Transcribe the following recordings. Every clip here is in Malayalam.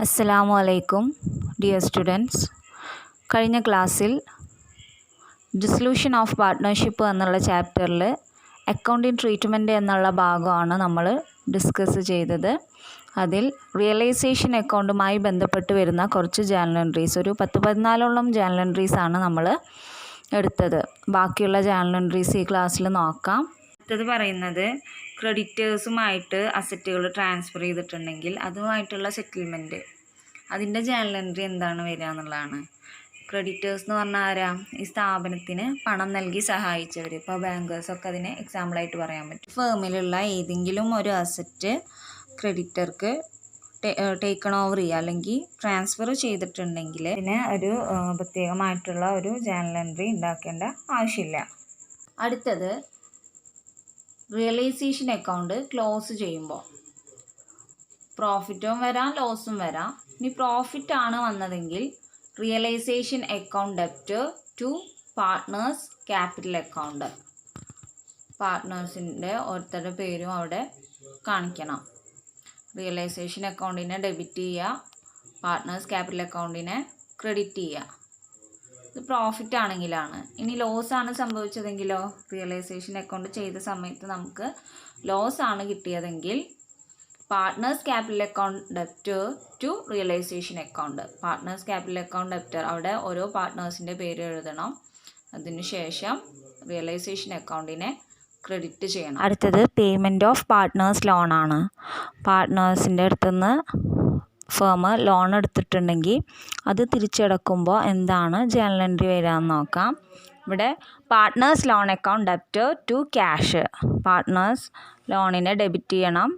അസ്സലാമു അലൈക്കും ഡിയർ സ്റ്റുഡൻസ്. കഴിഞ്ഞ ക്ലാസ്സിൽ ഡിസൊല്യൂഷൻ ഓഫ് പാർട്ട്ണർഷിപ്പ് എന്നുള്ള ചാപ്റ്ററിൽ അക്കൗണ്ടിങ് ട്രീറ്റ്മെൻറ്റ് എന്നുള്ള ഭാഗമാണ് നമ്മൾ ഡിസ്കസ് ചെയ്തത്. അതിൽ റിയലൈസേഷൻ അക്കൗണ്ടുമായി ബന്ധപ്പെട്ട് വരുന്ന കുറച്ച് ജേർണൽ എൻട്രീസ്, ഒരു 10-14 ജേർണൽ എൻട്രീസാണ് നമ്മൾ എടുത്തത്. ബാക്കിയുള്ള ജേർണൽ എൻട്രീസ് ഈ ക്ലാസ്സിൽ നോക്കാം. അടുത്തത് പറയുന്നത് ക്രെഡിറ്റേഴ്സുമായിട്ട് അസറ്റുകൾ ട്രാൻസ്ഫർ ചെയ്തിട്ടുണ്ടെങ്കിൽ അതുമായിട്ടുള്ള സെറ്റിൽമെൻറ്റ്, അതിൻ്റെ ജേർണൽ എൻട്രി എന്താണ് വരിക എന്നുള്ളതാണ്. ക്രെഡിറ്റേഴ്സ് എന്ന് പറഞ്ഞാൽ ആരാ? ഈ സ്ഥാപനത്തിന് പണം നൽകി സഹായിച്ചവർ. ഇപ്പോൾ ബാങ്കേഴ്സൊക്കെ അതിന് എക്സാമ്പിളായിട്ട് പറയാൻ പറ്റും. ഫേമിലുള്ള ഏതെങ്കിലും ഒരു അസറ്റ് ക്രെഡിറ്റർക്ക് ടേക്കൺ ഓവർ ചെയ്യുക അല്ലെങ്കിൽ ട്രാൻസ്ഫർ ചെയ്തിട്ടുണ്ടെങ്കിൽ ഇതിന് ഒരു പ്രത്യേകമായിട്ടുള്ള ഒരു ജേർണൽ എൻട്രി ഉണ്ടാക്കേണ്ട ആവശ്യമില്ല. അടുത്തത് റിയലൈസേഷൻ അക്കൗണ്ട് ക്ലോസ് ചെയ്യുമ്പോൾ പ്രോഫിറ്റും വരാം ലോസും വരാം. ഇനി പ്രോഫിറ്റ് ആണ് വന്നതെങ്കിൽ realisation account debit to partners capital account, പാർട്ട്നേഴ്സിൻ്റെ ഓരോരുത്തരുടെ പേരും അവിടെ കാണിക്കണം. റിയലൈസേഷൻ അക്കൗണ്ടിനെ ഡെബിറ്റ് ചെയ്യുക, പാർട്ട്നേഴ്സ് ക്യാപിറ്റൽ അക്കൗണ്ടിനെ ക്രെഡിറ്റ് ചെയ്യുക. ഇത് പ്രോഫിറ്റ് ആണെങ്കിലാണ്. ഇനി ലോസ് ആണ് സംഭവിച്ചതെങ്കിലോ, റിയലൈസേഷൻ അക്കൗണ്ട് ചെയ്ത സമയത്ത് നമുക്ക് ലോസ് ആണ് കിട്ടിയതെങ്കിൽ partners capital account debtor to realisation account, partners capital account debtor, അവിടെ ഓരോ പാർട്ട്നേഴ്സിൻ്റെ പേര് എഴുതണം. അതിനുശേഷം റിയലൈസേഷൻ അക്കൗണ്ടിനെ ക്രെഡിറ്റ് ചെയ്യണം. അടുത്തത് പേയ്മെൻറ്റ് ഓഫ് പാർട്ട്നേഴ്സ് ലോൺ ആണ്. പാർട്ട്നേഴ്സിൻ്റെ അടുത്തുനിന്ന് ഫേം ലോൺ എടുത്തിട്ടുണ്ടെങ്കിൽ അത് തിരിച്ചടക്കുമ്പോൾ എന്താണ് ജേർണൽ എൻട്രി വരാമെന്ന് നോക്കാം. ഇവിടെ partners loan account debtor to cash, partners ലോണിനെ ഡെബിറ്റ് ചെയ്യണം,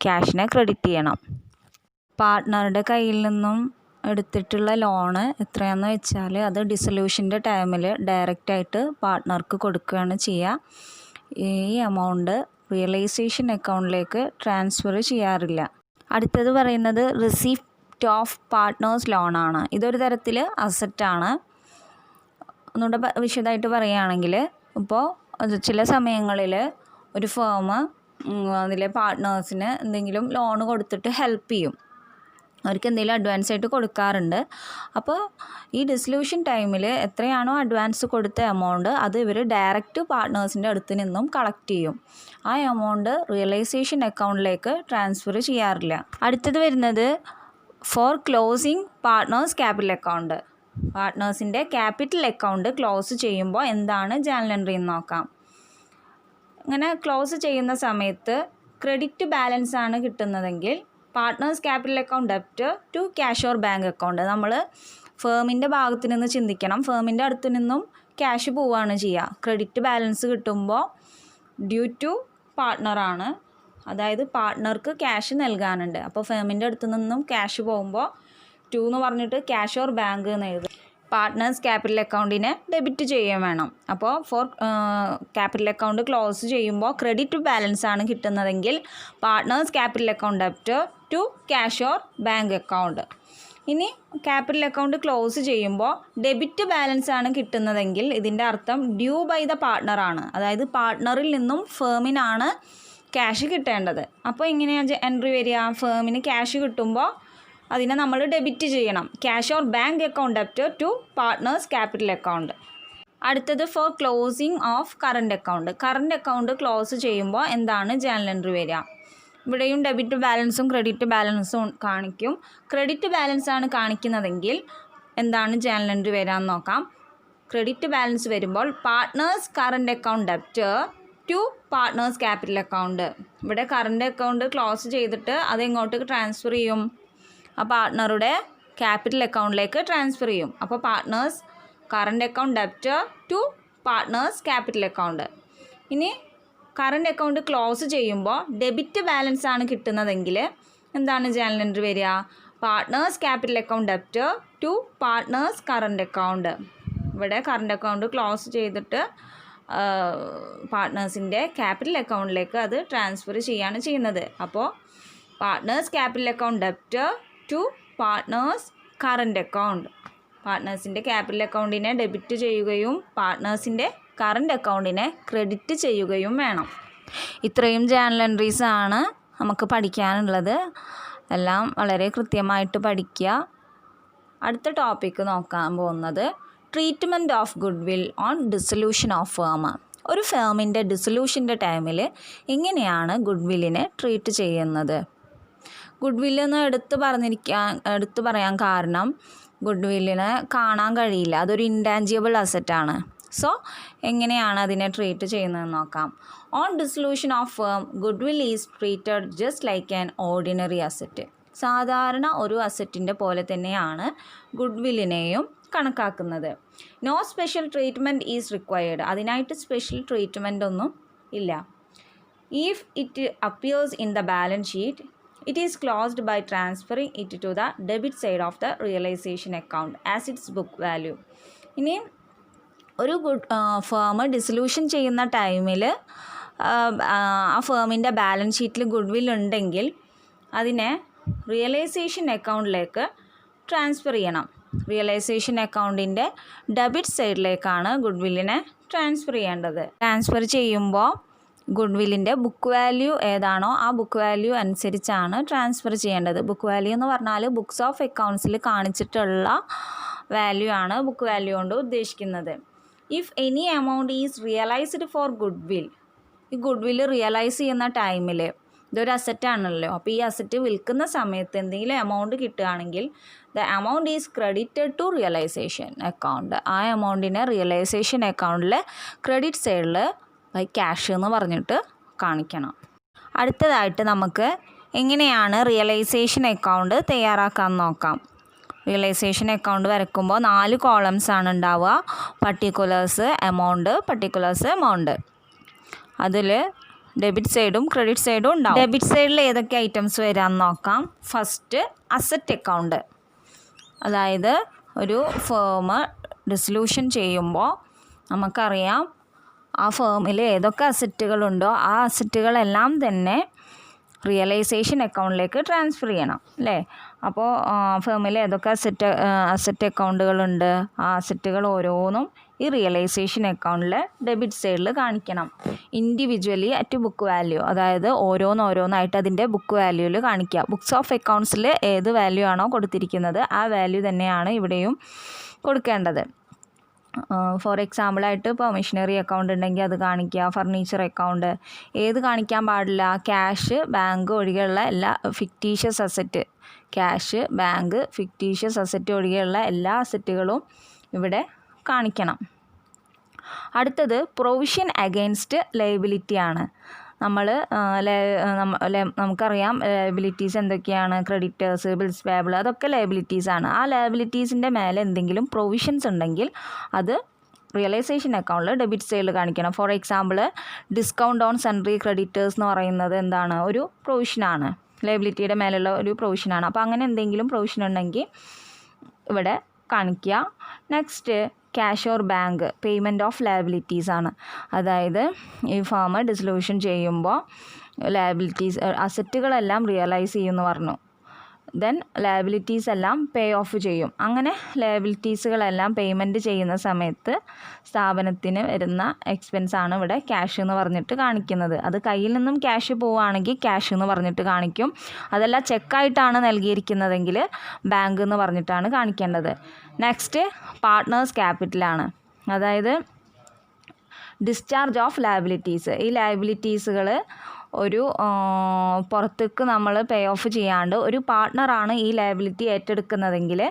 ക്യാഷിനെ ക്രെഡിറ്റ് ചെയ്യണം. പാർട്ട്ണറുടെ കയ്യിൽ നിന്നും എടുത്തിട്ടുള്ള ലോണ് എത്രയാണെന്ന് വെച്ചാൽ അത് ഡിസൊല്യൂഷൻ്റെ ടൈമിൽ ഡയറക്റ്റായിട്ട് പാർട്ട്ണർക്ക് കൊടുക്കുകയാണ് ചെയ്യുക. ഈ എമൗണ്ട് റിയലൈസേഷൻ അക്കൗണ്ടിലേക്ക് ട്രാൻസ്ഫർ ചെയ്യാറില്ല. അടുത്തത് പറയുന്നത് റിസീപ്റ്റ് ഓഫ് പാർട്ട്നേഴ്സ് ലോണാണ്. ഇതൊരു തരത്തിൽ അസറ്റാണ്. ഒന്നുകൂടെ വിശദമായിട്ട് പറയുകയാണെങ്കിൽ, ഇപ്പോൾ ചില സമയങ്ങളിൽ ഒരു ഫേം അതിലെ പാർട്ട്നേഴ്സിന് എന്തെങ്കിലും ലോൺ കൊടുത്തിട്ട് ഹെൽപ്പ് ചെയ്യും, അവർക്ക് എന്തെങ്കിലും അഡ്വാൻസ് ആയിട്ട് കൊടുക്കാറുണ്ട്. അപ്പോൾ ഈ ഡിസൊല്യൂഷൻ ടൈമിൽ എത്രയാണോ അഡ്വാൻസ് കൊടുത്ത എമൗണ്ട് അത് ഇവർ ഡയറക്റ്റ് പാർട്ട്നേഴ്സിൻ്റെ അടുത്ത് നിന്നും കളക്ട് ചെയ്യും. ആ എമൗണ്ട് റിയലൈസേഷൻ അക്കൗണ്ടിലേക്ക് ട്രാൻസ്ഫർ ചെയ്യാറില്ല. അടുത്തത് വരുന്നത് for closing partners capital account, പാർട്ട്നേഴ്സിൻ്റെ ക്യാപിറ്റൽ അക്കൗണ്ട് ക്ലോസ് ചെയ്യുമ്പോൾ എന്താണ് ജേർണൽ എൻട്രി എന്ന് നോക്കാം. ഇങ്ങനെ ക്ലോസ് ചെയ്യുന്ന സമയത്ത് ക്രെഡിറ്റ് ബാലൻസ് ആണ് കിട്ടുന്നതെങ്കിൽ partners capital account debit to cash or bank account, നമ്മൾ ഫേമിൻ്റെ ഭാഗത്ത് നിന്ന് ചിന്തിക്കണം. ഫേമിൻ്റെ അടുത്ത് നിന്നും ക്യാഷ് പോവുകയാണ് ചെയ്യുക. ക്രെഡിറ്റ് ബാലൻസ് കിട്ടുമ്പോൾ ഡ്യൂ ടു പാർട്ട്ണറാണ്, അതായത് പാർട്ട്ണർക്ക് ക്യാഷ് നൽകാനുണ്ട്. അപ്പോൾ ഫേമിൻ്റെ അടുത്ത് നിന്നും ക്യാഷ് പോകുമ്പോൾ ടു എന്ന് പറഞ്ഞിട്ട് ക്യാഷ് ഓർ ബാങ്ക് എന്ന് എഴുതും. പാർട്ട്നേഴ്സ് ക്യാപിറ്റൽ അക്കൗണ്ടിനെ ഡെബിറ്റ് ചെയ്യുകയും വേണം. അപ്പോൾ ഫോർ ക്യാപിറ്റൽ അക്കൗണ്ട് ക്ലോസ് ചെയ്യുമ്പോൾ ക്രെഡിറ്റ് ബാലൻസ് ആണ് കിട്ടുന്നതെങ്കിൽ partners capital account debit to cash or bank account. ഇനി ക്യാപിറ്റൽ അക്കൗണ്ട് ക്ലോസ് ചെയ്യുമ്പോൾ ഡെബിറ്റ് ബാലൻസ് ആണ് കിട്ടുന്നതെങ്കിൽ ഇതിൻ്റെ അർത്ഥം ഡ്യൂ ബൈ ദ പാർട്ട്ണറാണ്, അതായത് പാർട്ട്ണറിൽ നിന്നും ഫേമിനാണ് ക്യാഷ് കിട്ടേണ്ടത്. അപ്പോൾ എങ്ങനെയാണ് എൻട്രി വരിക? ഫേമിന് ക്യാഷ് കിട്ടുമ്പോൾ അതിനെ നമ്മൾ ഡെബിറ്റ് ചെയ്യണം. Cash or bank account debit to partners capital account. അടുത്തത് for closing of current account, current account close ചെയ്യുമ്പോൾ എന്താണ് ജേർണൽ എൻട്രി വരിക? ഇവിടെയും ഡെബിറ്റ് ബാലൻസും ക്രെഡിറ്റ് ബാലൻസും കാണിക്കും. ക്രെഡിറ്റ് ബാലൻസ് ആണ് കാണിക്കുന്നതെങ്കിൽ എന്താണ് ജേർണൽ എൻട്രി വരാമെന്ന് നോക്കാം. ക്രെഡിറ്റ് ബാലൻസ് വരുമ്പോൾ partners current account debit to partners capital account. ഇവിടെ കറണ്ട് അക്കൗണ്ട് ക്ലോസ് ചെയ്തിട്ട് അതെങ്ങോട്ട് ട്രാൻസ്ഫർ ചെയ്യും? ആ പാർട്ട്ണറുടെ ക്യാപിറ്റൽ അക്കൗണ്ടിലേക്ക് ട്രാൻസ്ഫർ ചെയ്യും. അപ്പോൾ partners current account debit to partners capital account. ഇനി കറണ്ട് അക്കൗണ്ട് ക്ലോസ് ചെയ്യുമ്പോൾ ഡെബിറ്റ് ബാലൻസ് ആണ് കിട്ടുന്നതെങ്കിൽ എന്താണ് ജേർണൽ എൻട്രി വരിക? Partners capital account debit to partners current account. ഇവിടെ കറണ്ട് അക്കൗണ്ട് ക്ലോസ് ചെയ്തിട്ട് പാർട്ട്നേഴ്സിൻ്റെ ക്യാപിറ്റൽ അക്കൗണ്ടിലേക്ക് അത് ട്രാൻസ്ഫർ ചെയ്യുകയാണ് ചെയ്യുന്നത്. അപ്പോൾ partners capital account debit to partners current account, പാർട്ട്നേഴ്സിൻ്റെ ക്യാപിറ്റൽ അക്കൗണ്ടിനെ ഡെബിറ്റ് ചെയ്യുകയും പാർട്ട്നേഴ്സിൻ്റെ കറണ്ട് അക്കൗണ്ടിനെ ക്രെഡിറ്റ് ചെയ്യുകയും വേണം. ഇത്രയും ജേർണൽ എൻട്രീസാണ് നമുക്ക് പഠിക്കാനുള്ളത്. എല്ലാം വളരെ കൃത്യമായിട്ട് പഠിക്കുക. അടുത്ത ടോപ്പിക്ക് നോക്കാൻ പോകുന്നത് treatment of good will on dissolution of firm. ഒരു ഫേമിൻ്റെ ഡിസൊല്യൂഷൻ്റെ ടൈമിൽ എങ്ങനെയാണ് ഗുഡ് വില്ലിനെ ട്രീറ്റ് ചെയ്യുന്നത്? ഗുഡ് വില്ലെന്ന് എടുത്തു പറയാൻ കാരണം ഗുഡ് വില്ലിനെ കാണാൻ കഴിയില്ല, അതൊരു ഇൻടാഞ്ചിബിൾ അസറ്റാണ്. സോ എങ്ങനെയാണ് അതിനെ ട്രീറ്റ് ചെയ്യുന്നതെന്ന് നോക്കാം. On dissolution of firm goodwill is treated just like an ordinary asset. സാധാരണ ഒരു അസറ്റിൻ്റെ പോലെ തന്നെയാണ് ഗുഡ് വില്ലിനെയും കണക്കാക്കുന്നത്. No special treatment is required. അതിനായിട്ട് സ്പെഷ്യൽ ട്രീറ്റ്മെൻ്റ് ഒന്നും ഇല്ല. If it appears in the balance sheet it is closed by transferring it to the debit side of the realization account as its book value. ഇനി ഒരു ഫേം ഡിസൊല്യൂഷൻ ചെയ്യുന്ന ടൈമിൽ ആ ഫേമിൻ്റെ ബാലൻസ് ഷീറ്റിൽ ഗുഡ് വിൽ ഉണ്ടെങ്കിൽ അതിനെ റിയലൈസേഷൻ അക്കൗണ്ടിലേക്ക് ട്രാൻസ്ഫർ ചെയ്യണം. റിയലൈസേഷൻ അക്കൗണ്ടിൻ്റെ ഡെബിറ്റ് സൈഡിലേക്കാണ് ഗുഡ് വില്ലിനെ ട്രാൻസ്ഫർ ചെയ്യേണ്ടത്. ട്രാൻസ്ഫർ ചെയ്യുമ്പോൾ ഗുഡ് വില്ലിൻ്റെ ബുക്ക് വാല്യൂ ഏതാണോ ആ ബുക്ക് വാല്യൂ അനുസരിച്ചാണ് ട്രാൻസ്ഫർ ചെയ്യേണ്ടത്. ബുക്ക് വാല്യൂ എന്ന് പറഞ്ഞാൽ ബുക്സ് ഓഫ് അക്കൗണ്ട്സിൽ കാണിച്ചിട്ടുള്ള വാല്യൂ ആണ് ബുക്ക് വാല്യൂ കൊണ്ട് ഉദ്ദേശിക്കുന്നത്. If any amount is realised for goodwill, ഈ ഗുഡ് വില്ല് റിയലൈസ് ചെയ്യുന്ന ടൈമിൽ ഇതൊരു അസറ്റാണല്ലോ, അപ്പോൾ ഈ അസറ്റ് വിൽക്കുന്ന സമയത്ത് എന്തെങ്കിലും എമൗണ്ട് കിട്ടുകയാണെങ്കിൽ the amount is credited to realisation account. ആ എമൗണ്ടിനെ റിയലൈസേഷൻ അക്കൗണ്ടിൽ ക്രെഡിറ്റ് സൈഡിൽ ബൈ ക്യാഷ് എന്ന് പറഞ്ഞിട്ട് കാണിക്കണം. അടുത്തതായിട്ട് നമുക്ക് എങ്ങനെയാണ് റിയലൈസേഷൻ അക്കൗണ്ട് തയ്യാറാക്കാൻ നോക്കാം. റിയലൈസേഷൻ അക്കൗണ്ട് വരയ്ക്കുമ്പോൾ 4 കോളംസ് ആണ് ഉണ്ടാവുക. Particulars, amount, particulars, amount. അതിൽ ഡെബിറ്റ് സൈഡും ക്രെഡിറ്റ് സൈഡും ഉണ്ടാവും. ഡെബിറ്റ് സൈഡിൽ ഏതൊക്കെ ഐറ്റംസ് വരാമെന്ന് നോക്കാം. ഫസ്റ്റ് അസറ്റ് അക്കൗണ്ട്, അതായത് ഒരു ഫേം ഡിസൊല്യൂഷൻ ചെയ്യുമ്പോൾ നമുക്കറിയാം ആ ഫേമിൽ ഏതൊക്കെ അസറ്റുകളുണ്ടോ ആ അസറ്റുകളെല്ലാം തന്നെ റിയലൈസേഷൻ അക്കൗണ്ടിലേക്ക് ട്രാൻസ്ഫർ ചെയ്യണം അല്ലേ. അപ്പോൾ ഫേമിൽ ഏതൊക്കെ അസറ്റ് അക്കൗണ്ടുകളുണ്ട് ആ അസറ്റുകൾ ഓരോന്നും ഈ റിയലൈസേഷൻ അക്കൗണ്ടിൽ ഡെബിറ്റ് സൈഡിൽ കാണിക്കണം. ഇൻഡിവിജ്വലി അറ്റ് ബുക്ക് വാല്യൂ, അതായത് ഓരോന്നായിട്ട് അതിൻ്റെ ബുക്ക് വാല്യൂവിൽ കാണിക്കുക. ബുക്സ് ഓഫ് അക്കൗണ്ട്സിൽ ഏത് വാല്യൂ ആണോ കൊടുത്തിരിക്കുന്നത് ആ വാല്യൂ തന്നെയാണ് ഇവിടെയും കൊടുക്കേണ്ടത്. ഫോർ എക്സാമ്പിളായിട്ട് ഇപ്പോൾ മെഷീനറി അക്കൗണ്ട് ഉണ്ടെങ്കിൽ അത് കാണിക്കുക. ഫർണിച്ചർ അക്കൗണ്ട് ഏത് കാണിക്കാൻ പാടില്ല? ക്യാഷ്, ബാങ്ക് ഒഴികെയുള്ള എല്ലാ fictitious asset, cash, bank, fictitious asset ഒഴികെയുള്ള എല്ലാ അസറ്റുകളും ഇവിടെ കാണിക്കണം. അടുത്തത് പ്രൊവിഷൻ അഗെയിൻസ്റ്റ് ലയബിലിറ്റി ആണ്. നമുക്കറിയാം ലയബിലിറ്റീസ് എന്തൊക്കെയാണ്. ക്രെഡിറ്റേഴ്സ്, ബിൽസ് പേയബിൾ, അതൊക്കെ ലയബിലിറ്റീസാണ്. ആ ലയബിലിറ്റീസിൻ്റെ മേലെ എന്തെങ്കിലും പ്രൊവിഷൻസ് ഉണ്ടെങ്കിൽ അത് റിയലൈസേഷൻ അക്കൗണ്ടിൽ ഡെബിറ്റ് സൈഡിൽ കാണിക്കണം. For example discount on sundry creditors എന്ന് പറയുന്നത് എന്താണ്? ഒരു പ്രൊവിഷനാണ്, ലയബിലിറ്റിയുടെ മേലുള്ള ഒരു പ്രൊവിഷനാണ്. അപ്പോൾ അങ്ങനെ എന്തെങ്കിലും പ്രൊവിഷൻ ഉണ്ടെങ്കിൽ ഇവിടെ കാണിക്കുക. Next cash or bank, payment of liabilities ആണ്. അതായത് ഈ ഫേം ഡിസൊല്യൂഷൻ ചെയ്യുമ്പോൾ ലയബിലിറ്റീസ് അസറ്റുകളെല്ലാം റിയലൈസ് ചെയ്യുമെന്ന് പറഞ്ഞു. ദെൻ ലയബിലിറ്റീസ് എല്ലാം പേ ഓഫ് ചെയ്യും. അങ്ങനെ ലയബിലിറ്റീസുകളെല്ലാം പേയ്മെൻറ്റ് ചെയ്യുന്ന സമയത്ത് സ്ഥാപനത്തിന് വരുന്ന എക്സ്പെൻസാണ് ഇവിടെ ക്യാഷ് എന്ന് പറഞ്ഞിട്ട് കാണിക്കുന്നത്. അത് കയ്യിൽ നിന്നും ക്യാഷ് പോവുകയാണെങ്കിൽ ക്യാഷ് എന്ന് പറഞ്ഞിട്ട് കാണിക്കും. അതല്ല ചെക്കായിട്ടാണ് നൽകിയിരിക്കുന്നതെങ്കിൽ ബാങ്ക് എന്ന് പറഞ്ഞിട്ടാണ് കാണിക്കേണ്ടത്. നെക്സ്റ്റ് പാർട്ട്നേഴ്സ് ക്യാപിറ്റലാണ്, അതായത് ഡിസ്ചാർജ് ഓഫ് ലയബിലിറ്റീസ്. ഈ ലയബിലിറ്റീസുകൾ ഒരു പുറത്തേക്ക് നമ്മൾ പേ ഓഫ് ചെയ്യാണ്ട് ഒരു പാർട്ട്ണറാണ് ഈ ലയബിലിറ്റി ഏറ്റെടുക്കുന്നതെങ്കിൽ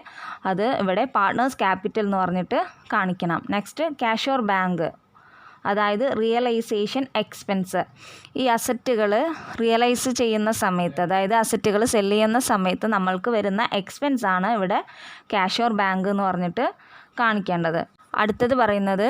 അത് ഇവിടെ പാർട്ട്നേഴ്സ് ക്യാപിറ്റൽ എന്ന് പറഞ്ഞിട്ട് കാണിക്കണം. നെക്സ്റ്റ് ക്യാഷ് ഓർ ബാങ്ക്, അതായത് റിയലൈസേഷൻ എക്സ്പെൻസ്. ഈ അസറ്റുകൾ റിയലൈസ് ചെയ്യുന്ന സമയത്ത്, അതായത് അസറ്റുകൾ സെല് ചെയ്യുന്ന സമയത്ത് നമ്മൾക്ക് വരുന്ന എക്സ്പെൻസാണ് ഇവിടെ ക്യാഷ് ഓർ ബാങ്ക് എന്ന് പറഞ്ഞിട്ട് കാണിക്കേണ്ടത്. അടുത്തത് പറയുന്നത്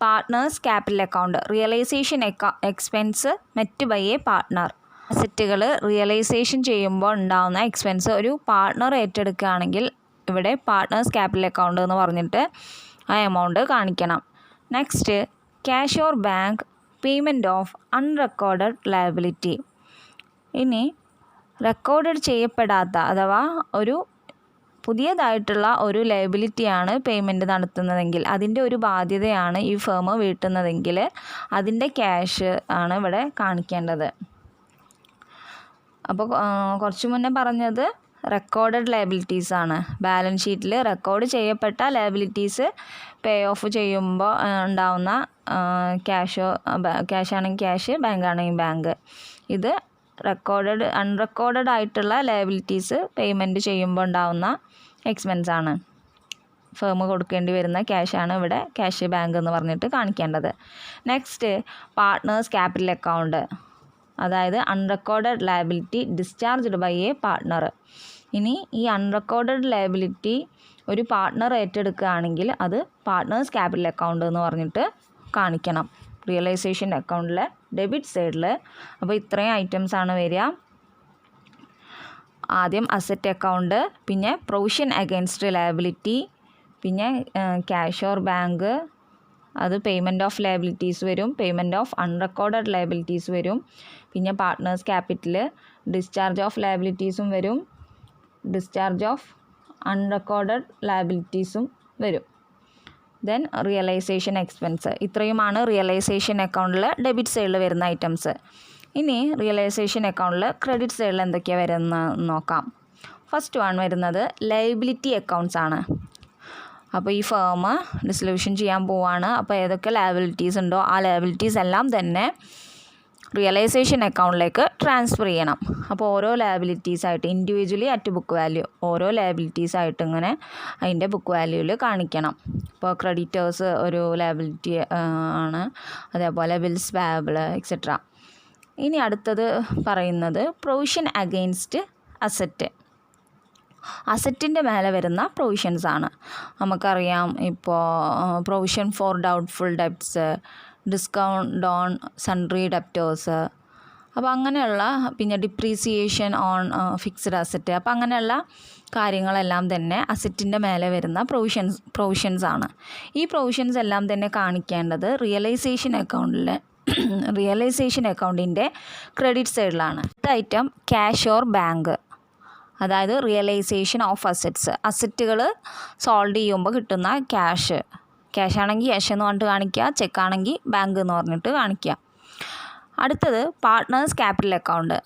partners capital account, realisation expense met by a partner. അസറ്റുകൾ റിയലൈസേഷൻ ചെയ്യുമ്പോൾ ഉണ്ടാകുന്ന എക്സ്പെൻസ് ഒരു പാർട്ട്ണർ ഏറ്റെടുക്കുകയാണെങ്കിൽ ഇവിടെ പാർട്ട്നേഴ്സ് ക്യാപിറ്റൽ അക്കൗണ്ട് എന്ന് പറഞ്ഞിട്ട് ആ എമൗണ്ട് കാണിക്കണം. Next cash or bank payment of unrecorded liability. ഇനി റെക്കോർഡ് ചെയ്യപ്പെടാത്ത അഥവാ ഒരു പുതിയതായിട്ടുള്ള ഒരു ലയബിലിറ്റിയാണ് പേയ്മെൻറ്റ് നടത്തുന്നതെങ്കിൽ അതിൻ്റെ ഒരു ബാധ്യതയാണ് ഈ ഫേം വീട്ടുന്നതെങ്കിൽ അതിൻ്റെ ക്യാഷ് ആണ് ഇവിടെ കാണിക്കേണ്ടത്. അപ്പോൾ കുറച്ച് മുന്നേ പറഞ്ഞത് റെക്കോർഡഡ് ലയബിലിറ്റീസ് ആണ്. ബാലൻസ് ഷീറ്റിൽ റെക്കോർഡ് ചെയ്യപ്പെട്ട ലയബിലിറ്റീസ് പേ ഓഫ് ചെയ്യുമ്പോൾ ഉണ്ടാവുന്ന ക്യാഷ് ആണെങ്കിൽ ക്യാഷ്, ബാങ്ക് ആണെങ്കിൽ ബാങ്ക്. ഇത് അൺറെക്കോർഡഡ് ആയിട്ടുള്ള ലയബിലിറ്റീസ് പേയ്മെൻറ്റ് ചെയ്യുമ്പോൾ ഉണ്ടാവുന്ന എക്സ്പെൻസ് ആണ്. ഫേം കൊടുക്കേണ്ടി വരുന്ന ക്യാഷാണ് ഇവിടെ ക്യാഷ് ബാങ്ക് എന്ന് പറഞ്ഞിട്ട് കാണിക്കേണ്ടത്. നെക്സ്റ്റ് പാർട്ട്നേഴ്സ് ക്യാപിറ്റൽ അക്കൗണ്ട്, അതായത് unrecorded liability discharged by a partner. ഇനി ഈ അൺറെക്കോർഡഡ് ലയബിലിറ്റി ഒരു പാർട്ട്ണർ ഏറ്റെടുക്കുകയാണെങ്കിൽ അത് പാർട്ട്നേഴ്സ് ക്യാപിറ്റൽ അക്കൗണ്ട് എന്ന് പറഞ്ഞിട്ട് കാണിക്കണം റിയലൈസേഷൻ അക്കൗണ്ടിലെ ഡെബിറ്റ് സൈഡിൽ. അപ്പോൾ ഇത്രയും ഐറ്റംസ് ആണ് വരിക. ആദ്യം അസറ്റ് അക്കൗണ്ട്, പിന്നെ പ്രൊവിഷൻ അഗെയിൻസ്റ്റ് ലയബിലിറ്റി, പിന്നെ ക്യാഷ് ഓർ ബാങ്ക്, അത് പേയ്മെൻറ്റ് ഓഫ് ലയബിലിറ്റീസ് വരും, പേയ്മെൻറ്റ് ഓഫ് അൺറെക്കോർഡഡ് ലയബിലിറ്റീസ് വരും, പിന്നെ പാർട്ട്നേഴ്സ് ക്യാപിറ്റൽ, ഡിസ്ചാർജ് ഓഫ് ലയബിലിറ്റീസും വരും, ഡിസ്ചാർജ് ഓഫ് അൺറെക്കോർഡഡ് ലയബിലിറ്റീസും വരും. Then realisation expense. ഇത്രയുമാണ് റിയലൈസേഷൻ അക്കൗണ്ടിൽ ഡെബിറ്റ് സൈഡിൽ വരുന്ന ഐറ്റംസ്. ഇനി റിയലൈസേഷൻ അക്കൗണ്ടിൽ ക്രെഡിറ്റ് സൈഡിൽ എന്തൊക്കെയാണ് വരുന്നത് നോക്കാം. ഫസ്റ്റ് വൺ വരുന്നത് ലയബിലിറ്റി അക്കൗണ്ട്സ് ആണ്. അപ്പോൾ ഈ ഫേം ഡിസൊല്യൂഷൻ ചെയ്യാൻ പോവാണ്. അപ്പോൾ ഏതൊക്കെ ലയബിലിറ്റീസ് ഉണ്ടോ ആ ലയബിലിറ്റീസ് എല്ലാം തന്നെ റിയലൈസേഷൻ അക്കൗണ്ടിലേക്ക് ട്രാൻസ്ഫർ ചെയ്യണം. അപ്പോൾ ഓരോ ലയബിലിറ്റീസ് ആയിട്ട് ഇൻഡിവിജ്വലി അറ്റ് ബുക്ക് വാല്യൂ, ഓരോ ലയബിലിറ്റീസ് ആയിട്ട് ഇങ്ങനെ അതിൻ്റെ ബുക്ക് വാല്യൂവിൽ കാണിക്കണം. ഇപ്പോൾ ക്രെഡിറ്റേഴ്സ് ഒരു ലയബിലിറ്റി ആണ്, അതേപോലെ ബിൽസ് പേയബിൾ എക്സെട്ര. ഇനി അടുത്തത് പറയുന്നത് പ്രൊവിഷൻ അഗെയിൻസ്റ്റ് അസറ്റ്. അസറ്റിൻ്റെ മേലെ വരുന്ന പ്രൊവിഷൻസ് ആണ്. നമുക്കറിയാം ഇപ്പോൾ provision for doubtful debts, discount on sundry debtors, അപ്പോൾ അങ്ങനെയുള്ള, പിന്നെ ഡിപ്രീസിയേഷൻ ഓൺ ഫിക്സ്ഡ് അസറ്റ്, അപ്പോൾ അങ്ങനെയുള്ള കാര്യങ്ങളെല്ലാം തന്നെ അസറ്റിൻ്റെ മേലെ വരുന്ന പ്രൊവിഷൻസ് ആണ്. ഈ പ്രൊവിഷൻസ് എല്ലാം തന്നെ കാണിക്കേണ്ടത് റിയലൈസേഷൻ അക്കൗണ്ടിൻ്റെ ക്രെഡിറ്റ് സൈഡിലാണ്. അടുത്ത ഐറ്റം ക്യാഷ് ഓർ ബാങ്ക്, അതായത് റിയലൈസേഷൻ ഓഫ് അസറ്റുകൾ സോൾവ് ചെയ്യുമ്പോൾ കിട്ടുന്ന ക്യാഷ് ആണെങ്കിൽ ക്യാഷ് എന്ന് പറഞ്ഞിട്ട് കാണിക്കുക, ചെക്കാണെങ്കിൽ ബാങ്ക് എന്ന് പറഞ്ഞിട്ട് കാണിക്കുക. അടുത്തത് പാർട്ട്നേഴ്സ് ക്യാപിറ്റൽ അക്കൗണ്ട്.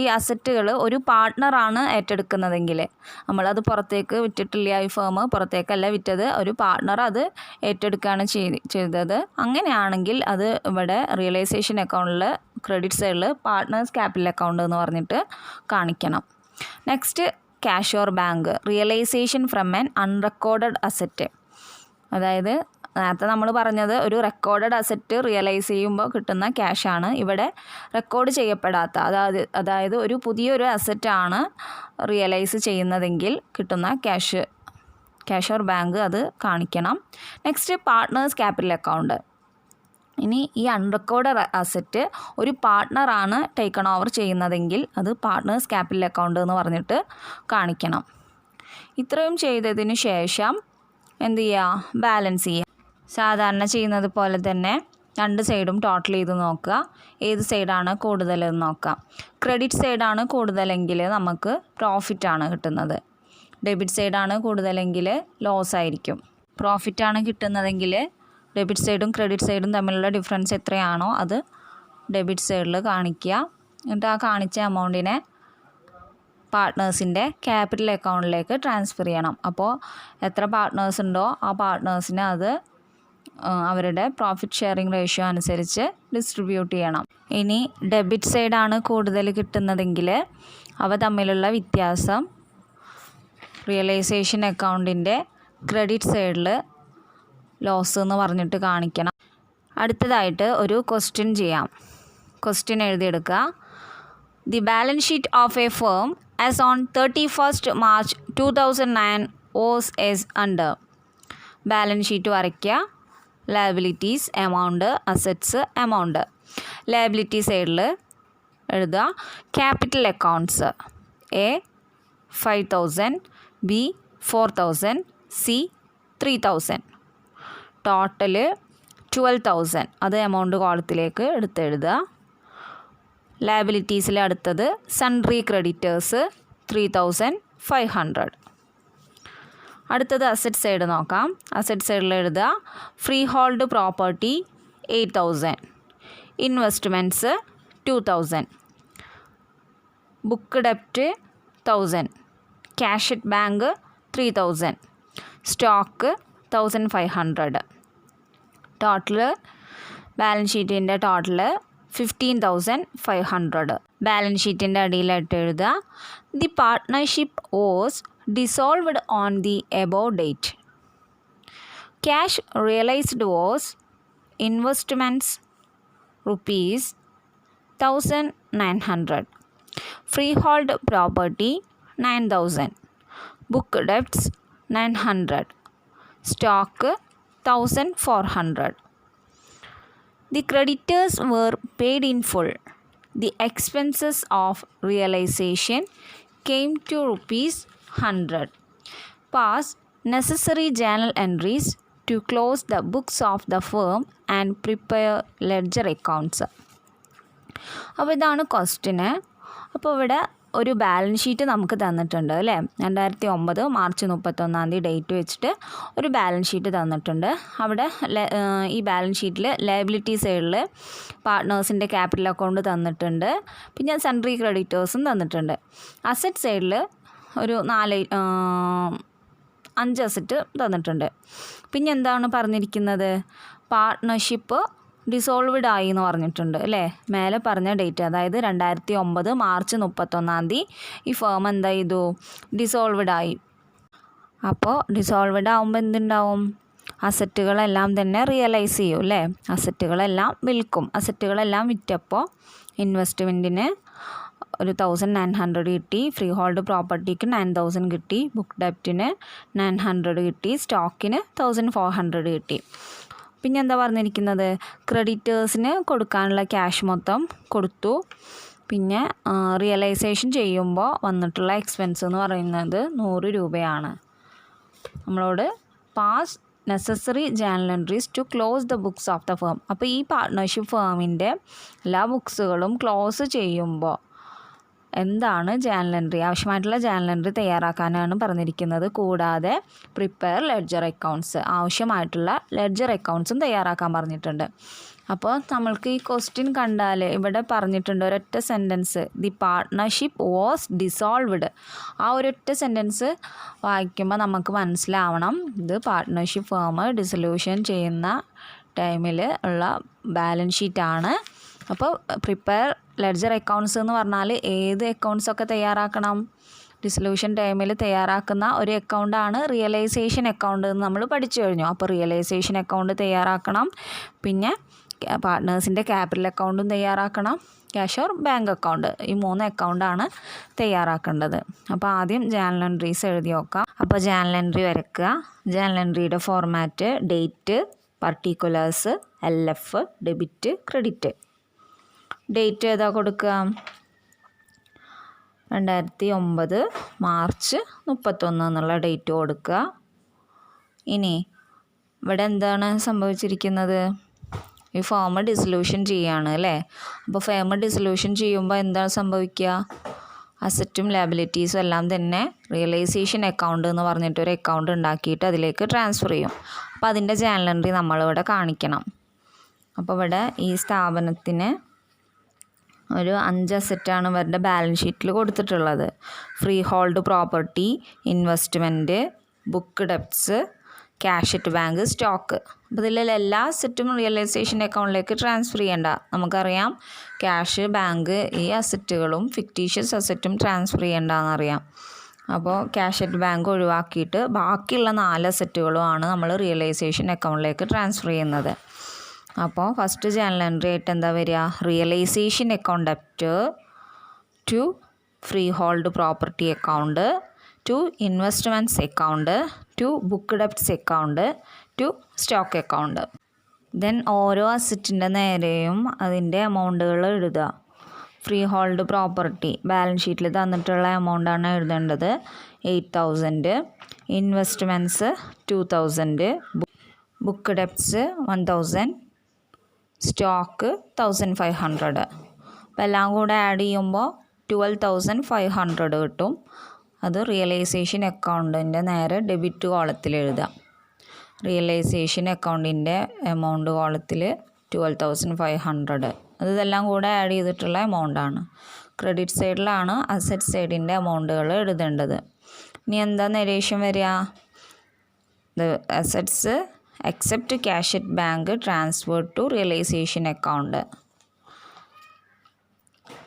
ഈ അസറ്റുകൾ ഒരു പാർട്ട്ണറാണ് ഏറ്റെടുക്കുന്നതെങ്കിൽ, നമ്മളത് പുറത്തേക്ക് വിറ്റിട്ടില്ല, ഈ ഫേം പുറത്തേക്കല്ല വിറ്റത്, ഒരു പാർട്ട്ണർ അത് ഏറ്റെടുക്കുകയാണ് ചെയ്തത്. അങ്ങനെയാണെങ്കിൽ അത് ഇവിടെ റിയലൈസേഷൻ അക്കൗണ്ടിൽ ക്രെഡിറ്റ് സൈഡിൽ പാർട്ട്നേഴ്സ് ക്യാപിറ്റൽ അക്കൗണ്ട് എന്ന് പറഞ്ഞിട്ട് കാണിക്കണം. Next cash or bank, realisation from an unrecorded asset. അതായത് നേരത്തെ നമ്മൾ പറഞ്ഞത് ഒരു റെക്കോർഡഡ് അസറ്റ് റിയലൈസ് ചെയ്യുമ്പോൾ കിട്ടുന്ന ക്യാഷാണ്. ഇവിടെ റെക്കോർഡ് ചെയ്യപ്പെടാത്ത, അതായത് ഒരു പുതിയൊരു അസറ്റാണ് റിയലൈസ് ചെയ്യുന്നതെങ്കിൽ കിട്ടുന്ന ക്യാഷ് ഓർ ബാങ്ക് അത് കാണിക്കണം. Next partners capital account. ഇനി ഈ അൺറെക്കോർഡ് അസറ്റ് ഒരു പാർട്ട്ണറാണ് ടേക്കൺ ഓവർ ചെയ്യുന്നതെങ്കിൽ അത് പാർട്ട്നേഴ്സ് ക്യാപിറ്റൽ അക്കൗണ്ട് എന്ന് പറഞ്ഞിട്ട് കാണിക്കണം. ഇത്രയും ചെയ്തതിന് ശേഷം എന്ത് ചെയ്യുക, ബാലൻസ് ചെയ്യുക. സാധാരണ ചെയ്യുന്നത് പോലെ തന്നെ രണ്ട് സൈഡും ടോട്ടൽ ചെയ്ത് നോക്കുക, ഏത് സൈഡാണ് കൂടുതലെന്ന് നോക്കാം. ക്രെഡിറ്റ് സൈഡാണ് കൂടുതലെങ്കിൽ നമുക്ക് പ്രോഫിറ്റാണ് കിട്ടുന്നത്, ഡെബിറ്റ് സൈഡാണ് കൂടുതലെങ്കിൽ ലോസ് ആയിരിക്കും. പ്രോഫിറ്റാണ് കിട്ടുന്നതെങ്കിൽ ഡെബിറ്റ് സൈഡും ക്രെഡിറ്റ് സൈഡും തമ്മിലുള്ള ഡിഫറൻസ് എത്രയാണോ അത് ഡെബിറ്റ് സൈഡിൽ കാണിക്കുക. എന്നിട്ട് ആ കാണിച്ച എമൗണ്ടിനെ പാർട്ട്നേഴ്സിൻ്റെ ക്യാപിറ്റൽ അക്കൗണ്ടിലേക്ക് ട്രാൻസ്ഫർ ചെയ്യണം. അപ്പോൾ എത്ര പാർട്ട്നേഴ്സ് ഉണ്ടോ ആ പാർട്ട്നേഴ്സിന് അത് അവരുടെ പ്രോഫിറ്റ് ഷെയറിംഗ് റേഷ്യോ അനുസരിച്ച് ഡിസ്ട്രിബ്യൂട്ട് ചെയ്യണം. ഇനി ഡെബിറ്റ് സൈഡാണ് കൂടുതൽ കിട്ടുന്നതെങ്കിൽ അവ തമ്മിലുള്ള വ്യത്യാസം റിയലൈസേഷൻ അക്കൗണ്ടിൻ്റെ ക്രെഡിറ്റ് സൈഡിൽ ലോസ് എന്ന് പറഞ്ഞിട്ട് കാണിക്കണം. അടുത്തതായിട്ട് ഒരു ക്വസ്റ്റ്യൻ ചെയ്യാം. ക്വസ്റ്റ്യൻ എഴുതിയെടുക്കുക. The balance sheet of a firm as on 31st March 2009 was as under. Balance sheet വരയ്ക്കുക. Liabilities amount, assets amount. Liability സൈഡിൽ എഴുതുക capital accounts. A 5,000, B 4,000, C 3,000. Total 12,000. അത് എമൗണ്ട് കോളത്തിലേക്ക് എടുത്തെഴുതുക. ലയബിലിറ്റീസിൽ അടുത്തത് സൺട്രി ക്രെഡിറ്റേഴ്സ് 3,500. അടുത്തത് അസറ്റ് സൈഡ് നോക്കാം. അസറ്റ് സൈഡിൽ എഴുതുക freehold property 8,000, investments 2,000. Book ഡെപ്റ്റ് 1000, cash at bank 3000, stock 1500. Total balance ഷീറ്റിൻ്റെ ടോട്ടൽ 15,500. ബാലൻസ് ഷീറ്റിൻ്റെ അടിയിലായിട്ട് എഴുതുക, the partnership was dissolved on the above date. Cash realised was investments rupees 1,900. Freehold property 9,000. Book debts 900. Stock 1,400. The creditors were paid in full. The expenses of realization came to rupees 100. Pass necessary journal entries to close the books of the firm and prepare ledger accounts. അപ്പോൾ ഇതാണ് ക്വസ്റ്റ്യന്. അപ്പോൾ ഇവിടെ ഒരു ബാലൻസ് ഷീറ്റ് നമുക്ക് തന്നിട്ടുണ്ട് അല്ലേ. 2009 മാർച്ച് 31 ഡേറ്റ് വെച്ചിട്ട് ഒരു ബാലൻസ് ഷീറ്റ് തന്നിട്ടുണ്ട്. അവിടെ ഈ ബാലൻസ് ഷീറ്റിൽ ലയബിലിറ്റി സൈഡിൽ പാർട്ട്നേഴ്സിൻ്റെ ക്യാപിറ്റൽ അക്കൗണ്ട് തന്നിട്ടുണ്ട്, പിന്നെ സൺട്രി ക്രെഡിറ്റേഴ്സും തന്നിട്ടുണ്ട്. അസറ്റ് സൈഡിൽ ഒരു 5 അസറ്റ് തന്നിട്ടുണ്ട്. പിന്നെ എന്താണ് പറഞ്ഞിരിക്കുന്നത്, പാർട്ട്ണർഷിപ്പ് ഡിസോൾവ്ഡ് ആയി എന്ന് പറഞ്ഞിട്ടുണ്ട് അല്ലേ. മേലെ പറഞ്ഞ ഡേറ്റ്, അതായത് 2009 മാർച്ച് 31 ഈ ഫേം എന്താ ചെയ്തു, ഡിസോൾവ്ഡ് ആയി. അപ്പോൾ ഡിസോൾവ്ഡ് ആകുമ്പോൾ എന്തുണ്ടാവും, അസറ്റുകളെല്ലാം തന്നെ റിയലൈസ് ചെയ്യും അല്ലേ. അസറ്റുകളെല്ലാം വിൽക്കും. അസറ്റുകളെല്ലാം വിറ്റപ്പോൾ ഇൻവെസ്റ്റ്മെൻറ്റിന് ഒരു 1,900 കിട്ടി, ഫ്രീ ഹോൾഡ് പ്രോപ്പർട്ടിക്ക് 9,000 കിട്ടി, ബുക്ക് ഡെപ്റ്റിന് 900 കിട്ടി, സ്റ്റോക്കിന് 1,400 കിട്ടി. പിന്നെ എന്താ പറഞ്ഞിരിക്കുന്നത്, ക്രെഡിറ്റേഴ്സിന് കൊടുക്കാനുള്ള ക്യാഷ് മൊത്തം കൊടുത്തു. പിന്നെ റിയലൈസേഷൻ ചെയ്യുമ്പോൾ വന്നിട്ടുള്ള എക്സ്പെൻസ് എന്ന് പറയുന്നത് 100 രൂപയാണ്. നമ്മളോട് pass necessary journal entries to close the books of the firm. അപ്പോൾ ഈ പാർട്ട്ണർഷിപ്പ് ഫേമിൻ്റെ എല്ലാ ബുക്സുകളും ക്ലോസ് ചെയ്യുമ്പോൾ എന്താണ് ജേണൽ എൻട്രി, ആവശ്യമായിട്ടുള്ള ജേണൽ എൻട്രി തയ്യാറാക്കാനാണ് പറഞ്ഞിരിക്കുന്നത്. കൂടാതെ പ്രിപ്പയർ ലെഡ്ജർ അക്കൗണ്ട്സ്, ആവശ്യമായിട്ടുള്ള ലെഡ്ജർ അക്കൗണ്ട്സും തയ്യാറാക്കാൻ പറഞ്ഞിട്ടുണ്ട്. അപ്പോൾ നമ്മൾക്ക് ഈ ക്വസ്റ്റ്യൻ കണ്ടാൽ ഇവിടെ പറഞ്ഞിട്ടുണ്ട് ഒരൊറ്റ sentence, the partnership was dissolved. ആ ഒരൊറ്റ സെൻറ്റൻസ് വായിക്കുമ്പോൾ നമുക്ക് മനസ്സിലാവണം ഇത് പാർട്ട്ണർഷിപ്പ് ഫേം ഡിസൊല്യൂഷൻ ചെയ്യുന്ന ടൈമിൽ ഉള്ള ബാലൻസ് ഷീറ്റാണ്. അപ്പോൾ പ്രിപ്പയർ ലെഡ്ജർ അക്കൗണ്ട്സ് എന്ന് പറഞ്ഞാൽ ഏത് അക്കൗണ്ട്സൊക്കെ തയ്യാറാക്കണം, ഡിസൊല്യൂഷൻ ടൈമിൽ തയ്യാറാക്കുന്ന ഒരു അക്കൗണ്ടാണ് റിയലൈസേഷൻ അക്കൗണ്ട് എന്ന് നമ്മൾ പഠിച്ചു കഴിഞ്ഞു. അപ്പോൾ റിയലൈസേഷൻ അക്കൗണ്ട് തയ്യാറാക്കണം, പിന്നെ പാർട്ട്നേഴ്സിൻ്റെ ക്യാപിറ്റൽ അക്കൗണ്ടും തയ്യാറാക്കണം, ക്യാഷ് ഓർ ബാങ്ക് അക്കൗണ്ട്, ഈ 3 അക്കൗണ്ടാണ് തയ്യാറാക്കേണ്ടത്. അപ്പോൾ ആദ്യം ജേണൽ എൻട്രീസ് എഴുതി നോക്കാം. അപ്പോൾ ജേണൽ എൻട്രി വരയ്ക്കുക. ജേണൽ എൻട്രിയുടെ format date, particulars, LF, debit, credit. Date ഏതാ കൊടുക്കുക, 2009 മാർച്ച് 31 എന്നുള്ള ഡേറ്റ് കൊടുക്കുക. ഇനി ഇവിടെ എന്താണ് സംഭവിച്ചിരിക്കുന്നത്, ഈ ഫേം ഡിസൊല്യൂഷൻ ചെയ്യുകയാണ് അല്ലേ. അപ്പോൾ ഫേം ഡിസൊല്യൂഷൻ ചെയ്യുമ്പോൾ എന്താണ് സംഭവിക്കുക, അസറ്റും ലയബിലിറ്റീസും എല്ലാം തന്നെ റിയലൈസേഷൻ അക്കൗണ്ട് എന്ന് പറഞ്ഞിട്ടൊരു അക്കൗണ്ട് ഉണ്ടാക്കിയിട്ട് അതിലേക്ക് ട്രാൻസ്ഫർ ചെയ്യും. അപ്പോൾ അതിൻ്റെ ജേണൽ എൻട്രി നമ്മളിവിടെ കാണിക്കണം. അപ്പോൾ ഇവിടെ ഈ സ്ഥാപനത്തിന് ഒരു 5 അസറ്റാണ് ഇവരുടെ ബാലൻസ് ഷീറ്റിൽ കൊടുത്തിട്ടുള്ളത്. Free hold property, investment, book debts, cash at bank, stock. അപ്പോൾ ഇതിലുള്ള എല്ലാ അസറ്റും റിയലൈസേഷൻ അക്കൗണ്ടിലേക്ക് ട്രാൻസ്ഫർ ചെയ്യേണ്ട. നമുക്കറിയാം ക്യാഷ്, ബാങ്ക്, ഈ അസറ്റുകളും ഫിക്റ്റീഷ്യസ് അസറ്റും ട്രാൻസ്ഫർ ചെയ്യേണ്ടതെന്നറിയാം. അപ്പോൾ ക്യാഷ് അറ്റ് ബാങ്ക് ഒഴിവാക്കിയിട്ട് ബാക്കിയുള്ള 4 അസറ്റുകളുമാണ് നമ്മൾ റിയലൈസേഷൻ അക്കൗണ്ടിലേക്ക് ട്രാൻസ്ഫർ ചെയ്യുന്നത്. അപ്പോൾ ഫസ്റ്റ് ജേണൽ എൻട്രി ആയിട്ട് എന്താ വരിക, realisation account debit to freehold property account to investments account to book debts account to stock account. Then ഓരോ അസറ്റിൻ്റെ നേരെയും അതിൻ്റെ എമൗണ്ടുകൾ എഴുതുക. ഫ്രീ ഹോൾഡ് പ്രോപ്പർട്ടി ബാലൻസ് ഷീറ്റിൽ തന്നിട്ടുള്ള എമൗണ്ടാണ് എഴുതേണ്ടത്, 8,000. ഇൻവെസ്റ്റ്മെൻറ്റ്സ് 2,000. Book debts 1,000. സ്റ്റോക്ക് 1,500. അപ്പോൾ എല്ലാം കൂടെ ആഡ് ചെയ്യുമ്പോൾ 12,500 കിട്ടും. അത് റിയലൈസേഷൻ അക്കൗണ്ടിൻ്റെ നേരെ ഡെബിറ്റ് കോളത്തിൽ എഴുതാം. റിയലൈസേഷൻ അക്കൗണ്ടിൻ്റെ എമൗണ്ട് കോളത്തിൽ 12,500. അത് ഇതെല്ലാം കൂടെ ആഡ് ചെയ്തിട്ടുള്ള എമൗണ്ടാണ്. ക്രെഡിറ്റ് സൈഡിലാണ് അസറ്റ് സൈഡിൻ്റെ എമൗണ്ടുകൾ എഴുതേണ്ടത്. ഇനി എന്താ നരേഷൻ വരിക? The assets except cash at bank transfer to realisation account.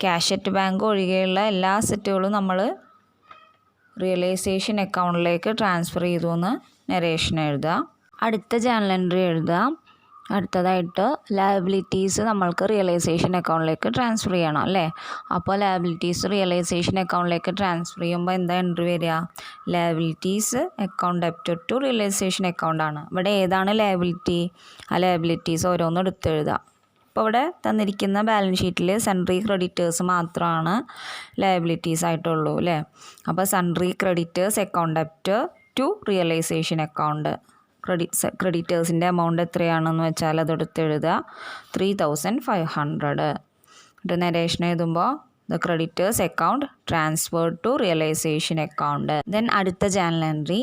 Cash at bank ഒഴികെയുള്ള എല്ലാ അസറ്റുകളും നമ്മൾ റിയലൈസേഷൻ അക്കൗണ്ടിലേക്ക് ട്രാൻസ്ഫർ ചെയ്തു എന്ന് നരേഷൻ എഴുതുക. അടുത്ത ജേണൽ എൻട്രി എഴുതുക. അടുത്തതായിട്ട് ലയബിലിറ്റീസ് നമ്മൾക്ക് റിയലൈസേഷൻ അക്കൗണ്ടിലേക്ക് ട്രാൻസ്ഫർ ചെയ്യണം അല്ലേ? അപ്പോൾ ലയബിലിറ്റീസ് റിയലൈസേഷൻ അക്കൗണ്ടിലേക്ക് ട്രാൻസ്ഫർ ചെയ്യുമ്പോൾ എന്താ എൻട്രി വരിക? Liabilities account debited to realisation അക്കൗണ്ടാണ്. ഇവിടെ ഏതാണ് ലയബിലിറ്റി? ആ ലയബിലിറ്റീസ് ഓരോന്നും എടുത്തെഴുതുക. അപ്പോൾ ഇവിടെ തന്നിരിക്കുന്ന ബാലൻസ് ഷീറ്റിൽ സൺട്രി ക്രെഡിറ്റേഴ്സ് മാത്രമാണ് ലയബിലിറ്റീസ് ആയിട്ടുള്ളൂ അല്ലേ? അപ്പോൾ sundry creditors account debit to realisation account. ക്രെഡിറ്റേഴ്സിൻ്റെ എമൗണ്ട് എത്രയാണെന്ന് വെച്ചാൽ അതെടുത്ത് എഴുതുക 3500. എന്നിട്ട് നരേഷൻ എഴുതുമ്പോൾ the creditors account transferred to realisation account. Then അടുത്ത ജേണൽ എൻട്രി,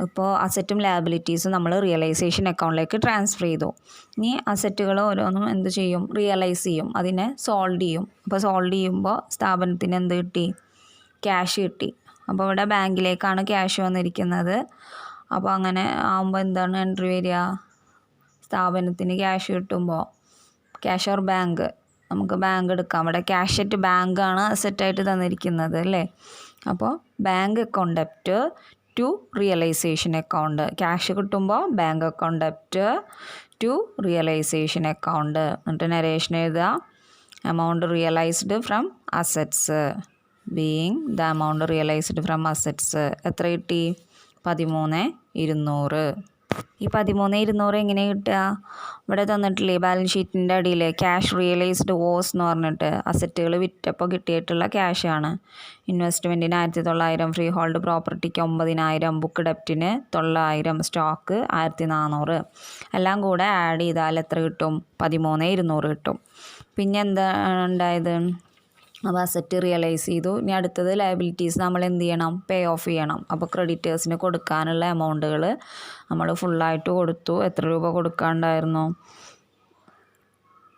ഇപ്പോൾ അസറ്റും ലയബിലിറ്റീസും നമ്മൾ റിയലൈസേഷൻ അക്കൗണ്ടിലേക്ക് ട്രാൻസ്ഫർ ചെയ്തു. ഇനി അസറ്റുകൾ ഓരോന്നും എന്ത് ചെയ്യും? റിയലൈസ് ചെയ്യും, അതിനെ സോൾഡ് ചെയ്യും. അപ്പോൾ സോൾഡ് ചെയ്യുമ്പോൾ സ്ഥാപനത്തിന് എന്ത് കിട്ടി? ക്യാഷ് കിട്ടി. അപ്പോൾ ഇവിടെ ബാങ്കിലേക്കാണ് ക്യാഷ് വന്നിരിക്കുന്നത്. അപ്പോൾ അങ്ങനെ ആകുമ്പോൾ എന്താണ് എൻട്രി വരിക? സ്ഥാപനത്തിന് ക്യാഷ് കിട്ടുമ്പോൾ ക്യാഷ് ഓർ ബാങ്ക്, നമുക്ക് ബാങ്ക് എടുക്കാം. ഇവിടെ ക്യാഷ് അറ്റ് ബാങ്കാണ് അസറ്റായിട്ട് തന്നിരിക്കുന്നത് അല്ലേ? അപ്പോൾ bank account debit to realisation account. Cash കിട്ടുമ്പോൾ bank account debit to realisation account. എന്നിട്ട് നരേഷൻ എഴുതുക amount realised from assets being the amount realised from assets. എത്ര കിട്ടി? 13,200. ഈ 13,200 എങ്ങനെ കിട്ടുക? ഇവിടെ തന്നിട്ടില്ലേ ബാലൻസ് ഷീറ്റിൻ്റെ അടിയിൽ ക്യാഷ് റിയലൈസ്ഡ് വോസ് എന്ന് പറഞ്ഞിട്ട് അസറ്റുകൾ വിറ്റപ്പോൾ കിട്ടിയിട്ടുള്ള ക്യാഷാണ്. ഇൻവെസ്റ്റ്മെൻറ്റിന് 1900, ഫ്രീ ഹോൾഡ് പ്രോപ്പർട്ടിക്ക് 9000, ബുക്ക് ഡെപ്റ്റിന് 900, സ്റ്റോക്ക് 1400. എല്ലാം കൂടെ ആഡ് ചെയ്താൽ എത്ര കിട്ടും? 13,200 കിട്ടും. പിന്നെ എന്താ ഉണ്ടായത്? അപ്പോൾ അസറ്റ് റിയലൈസ് ചെയ്തു. ഇനി അടുത്തത് ലയബിലിറ്റീസ് നമ്മൾ എന്ത് ചെയ്യണം? പേ ഓഫ് ചെയ്യണം. അപ്പോൾ ക്രെഡിറ്റേഴ്സിന് കൊടുക്കാനുള്ള എമൗണ്ടുകൾ നമ്മൾ ഫുള്ളായിട്ട് കൊടുത്തു. എത്ര രൂപ കൊടുക്കാനുണ്ടായിരുന്നു?